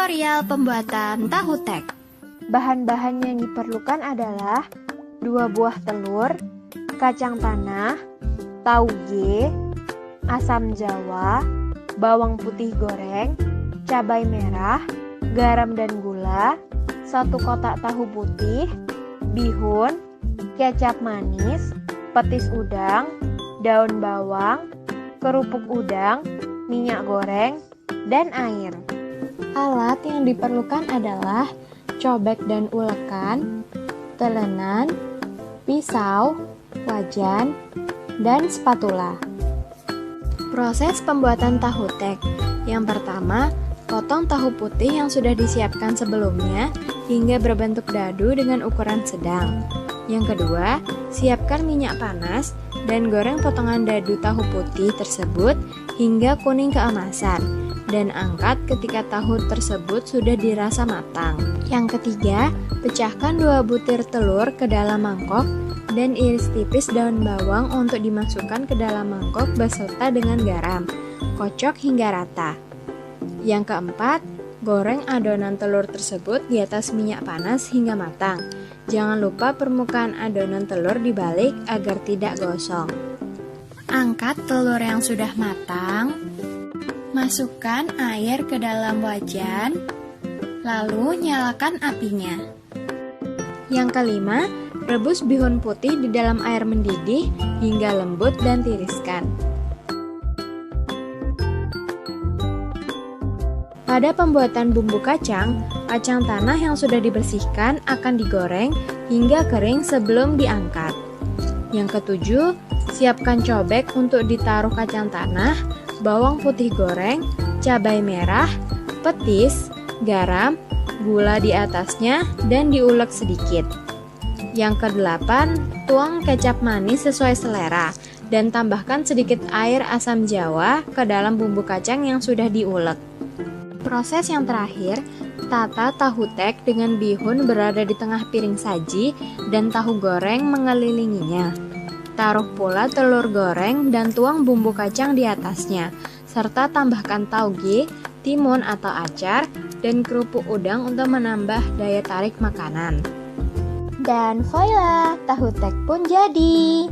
Tutorial pembuatan tahu tek. Bahan-bahan yang diperlukan adalah 2 buah telur, kacang tanah, tauge, asam jawa, bawang putih goreng, cabai merah, garam dan gula, 1 kotak tahu putih, bihun, kecap manis, petis udang, daun bawang, kerupuk udang, minyak goreng, dan air. Alat yang diperlukan adalah cobek dan ulekan, telenan, pisau, wajan, dan spatula. Proses pembuatan tahu tek. Yang pertama, potong tahu putih yang sudah disiapkan sebelumnya hingga berbentuk dadu dengan ukuran sedang. Yang kedua, siapkan minyak panas dan goreng potongan dadu tahu putih tersebut hingga kuning keemasan dan angkat ketika tahu tersebut sudah dirasa matang. Yang ketiga, pecahkan 2 butir telur ke dalam mangkok dan iris tipis daun bawang untuk dimasukkan ke dalam mangkok beserta dengan garam. Kocok hingga rata. Yang keempat, goreng adonan telur tersebut di atas minyak panas hingga matang. Jangan lupa permukaan adonan telur dibalik agar tidak gosong. Angkat telur yang sudah matang, masukkan air ke dalam wajan, lalu nyalakan apinya. Yang kelima, rebus bihun putih di dalam air mendidih hingga lembut dan tiriskan. Pada pembuatan bumbu kacang, kacang tanah yang sudah dibersihkan akan digoreng hingga kering sebelum diangkat. Yang ketujuh, siapkan cobek untuk ditaruh kacang tanah, bawang putih goreng, cabai merah, petis, garam, gula di atasnya, dan diulek sedikit. Yang kedelapan, tuang kecap manis sesuai selera dan tambahkan sedikit air asam jawa ke dalam bumbu kacang yang sudah diulek. Proses yang terakhir, tata tahu tek dengan bihun berada di tengah piring saji dan tahu goreng mengelilinginya. Taruh pula telur goreng dan tuang bumbu kacang di atasnya, serta tambahkan tauge, timun atau acar, dan kerupuk udang untuk menambah daya tarik makanan. Dan voila, tahu tek pun jadi.